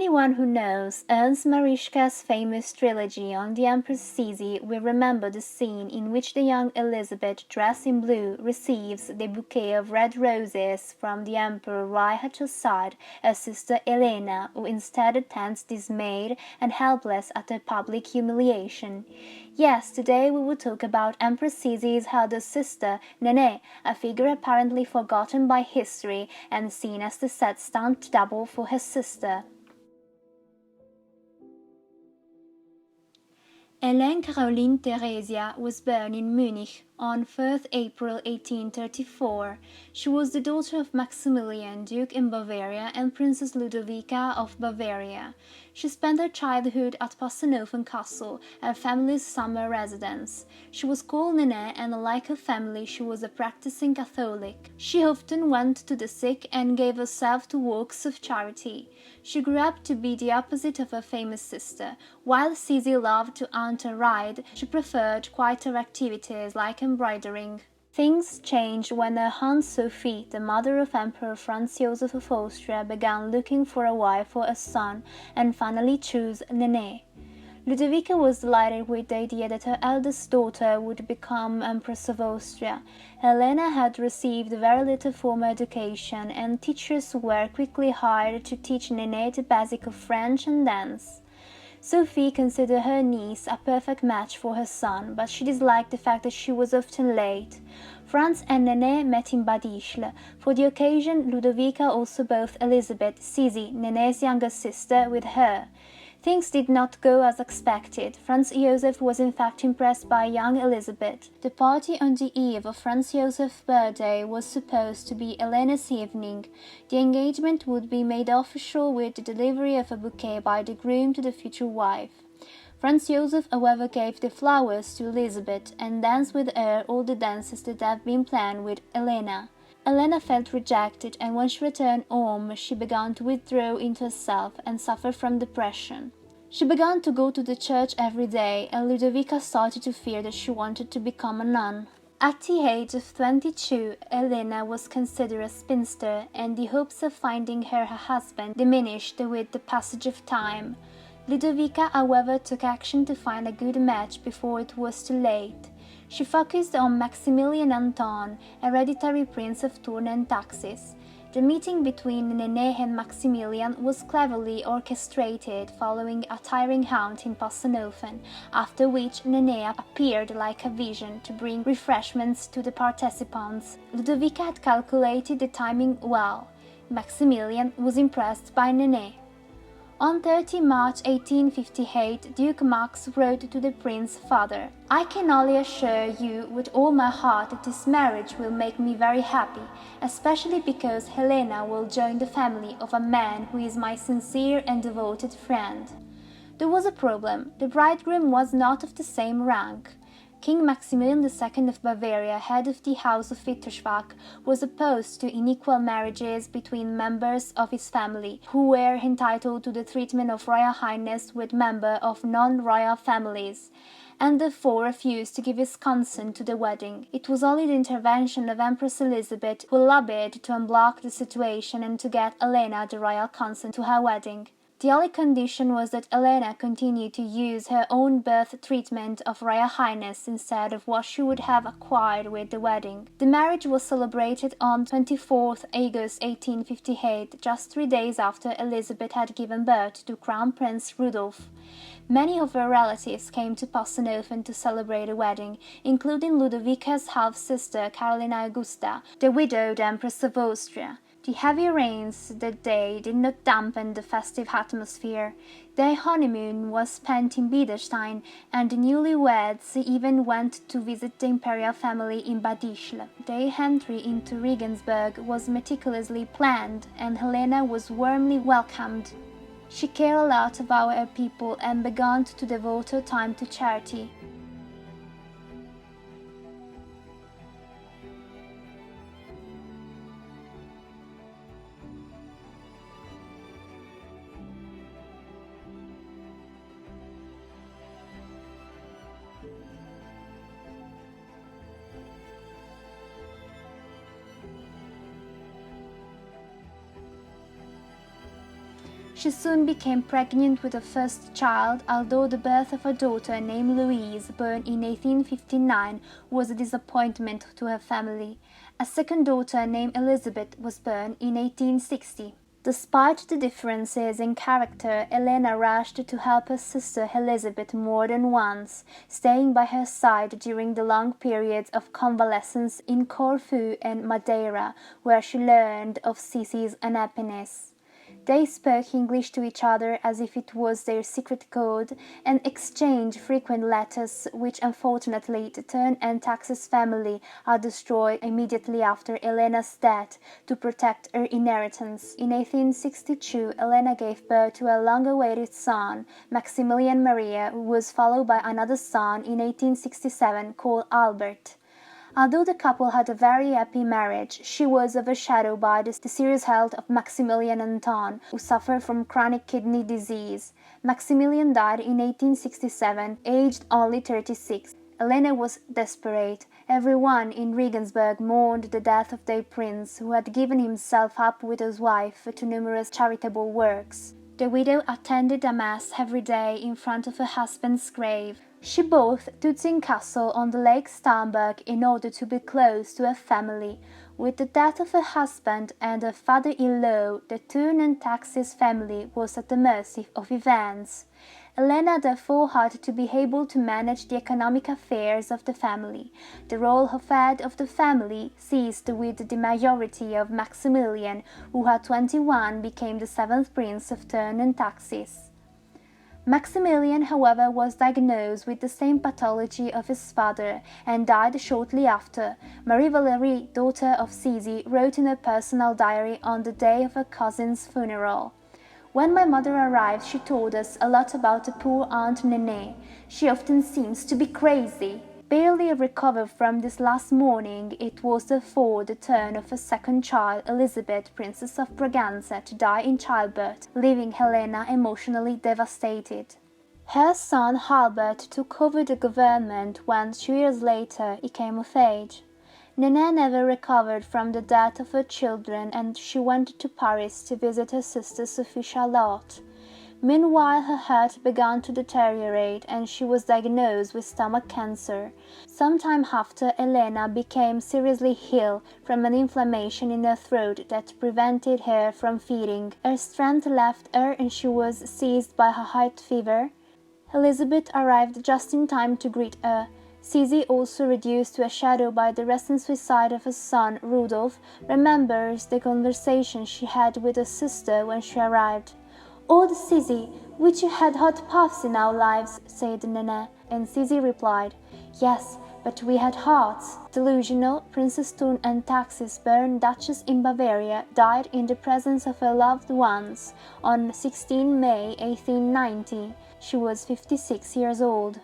Anyone who knows Ernst Marischka's famous trilogy on the Empress Sisi will remember the scene in which the young Elizabeth, dressed in blue, receives the bouquet of red roses from the Emperor right at her side, her sister Helene, who instead attends dismayed and helpless at her public humiliation. Yes, today we will talk about Empress Sisi's elder sister, Nené, a figure apparently forgotten by history and seen as the sad stunt double for her sister. Helene Caroline Theresia was born in Munich on 4th April 1834. She was the daughter of Maximilian, Duke in Bavaria, and Princess Ludovica of Bavaria. She spent her childhood at Passenhofen Castle, her family's summer residence. She was called Nené, and like her family, she was a practicing Catholic. She often went to the sick and gave herself to works of charity. She grew up to be the opposite of her famous sister. While Sisi loved to hunt and ride, she preferred quieter activities like embroidering. Things changed when her aunt Sophie, the mother of Emperor Franz Joseph of Austria, began looking for a wife for her son and finally chose Nené. Ludovica was delighted with the idea that her eldest daughter would become Empress of Austria. Helena had received very little formal education, and teachers were quickly hired to teach Nené the basics of French and dance. Sophie considered her niece a perfect match for her son, but she disliked the fact that she was often late. Franz and Nené met in Bad Ischl. For the occasion, Ludovica also brought Elizabeth, Sisi, Nené's younger sister, with her. Things did not go as expected. Franz Joseph was in fact impressed by young Elizabeth. The party on the eve of Franz Joseph's birthday was supposed to be Helene's evening. The engagement would be made official with the delivery of a bouquet by the groom to the future wife. Franz Joseph, however, gave the flowers to Elizabeth and danced with her all the dances that had been planned with Helena. Helena felt rejected, and when she returned home, she began to withdraw into herself and suffer from depression. She began to go to the church every day, and Ludovica started to fear that she wanted to become a nun. At the age of 22, Helena was considered a spinster, and the hopes of finding her a husband diminished with the passage of time. Ludovica, however, took action to find a good match before it was too late. She focused on Maximilian Anton, hereditary prince of Thurn and Taxis. The meeting between Nené and Maximilian was cleverly orchestrated following a tiring hunt in Passenhofen, after which Nené appeared like a vision to bring refreshments to the participants. Ludovica had calculated the timing well. Maximilian was impressed by Nené. On 30 March 1858, Duke Max wrote to the prince's father, "I can only assure you with all my heart that this marriage will make me very happy, especially because Helena will join the family of a man who is my sincere and devoted friend." There was a problem. The bridegroom was not of the same rank. King Maximilian II of Bavaria, head of the House of Wittelsbach, was opposed to unequal marriages between members of his family, who were entitled to the treatment of Royal Highness with members of non-royal families, and therefore refused to give his consent to the wedding. It was only the intervention of Empress Elizabeth who lobbied to unblock the situation and to get Helena the royal consent to her wedding. The only condition was that Helena continue to use her own birth treatment of Royal Highness instead of what she would have acquired with the wedding. The marriage was celebrated on 24th August 1858, just 3 days after Elizabeth had given birth to Crown Prince Rudolf. Many of her relatives came to Passenhofen to celebrate the wedding, including Ludovica's half-sister Carolina Augusta, the widowed Empress of Austria. The heavy rains that day did not dampen the festive atmosphere. Their honeymoon was spent in Biederstein, and the newlyweds even went to visit the imperial family in Bad Ischl. Their entry into Regensburg was meticulously planned, and Helena was warmly welcomed. She cared a lot about her people and began to devote her time to charity. She soon became pregnant with her first child, although the birth of a daughter named Louise, born in 1859, was a disappointment to her family. A second daughter named Elizabeth was born in 1860. Despite the differences in character, Helene rushed to help her sister Elizabeth more than once, staying by her side during the long periods of convalescence in Corfu and Madeira, where she learned of Sisi's unhappiness. They spoke English to each other as if it was their secret code, and exchanged frequent letters, which unfortunately the Turn and Taxis family had destroyed immediately after Helene's death to protect her inheritance. In 1862, Helene gave birth to a long-awaited son, Maximilian Maria, who was followed by another son in 1867 called Albert. Although the couple had a very happy marriage, she was overshadowed by the serious health of Maximilian Anton, who suffered from chronic kidney disease. Maximilian died in 1867, aged only 36. Helene was desperate. Everyone in Regensburg mourned the death of their prince, who had given himself up with his wife to numerous charitable works. The widow attended a mass every day in front of her husband's grave. She bought Tutzing Castle on the Lake Starnberg in order to be close to her family. With the death of her husband and her father-in-law, the Turn and Taxis family was at the mercy of events. Helene therefore had to be able to manage the economic affairs of the family. The role of head of the family ceased with the majority of Maximilian, who at 21 became the seventh prince of Turn and Taxis. Maximilian, however, was diagnosed with the same pathology of his father and died shortly after. Marie-Valerie, daughter of Sisi, wrote in her personal diary on the day of her cousin's funeral. When my mother arrived, she told us a lot about the poor Aunt Néné. She often seems to be crazy. Barely recovered from this last mourning, it was therefore the turn of her second child, Elizabeth, Princess of Braganza, to die in childbirth, leaving Helena emotionally devastated. Her son Albert took over the government when 2 years later he came of age. Nené never recovered from the death of her children, and she went to Paris to visit her sister Sophia Charlotte. Meanwhile, her health began to deteriorate and she was diagnosed with stomach cancer. Some time after, Helena became seriously ill from an inflammation in her throat that prevented her from feeding. Her strength left her and she was seized by a high fever. Elizabeth arrived just in time to greet her. Sisi, also reduced to a shadow by the recent suicide of her son, Rudolf, remembers the conversation she had with her sister when she arrived. "Old Sisi, wish you had hot puffs in our lives," said Nené, and Sisi replied, "Yes, but we had hearts." Delusional, Princess Turn and Taxis, born Duchess in Bavaria, died in the presence of her loved ones on 16 May 1890. She was 56 years old.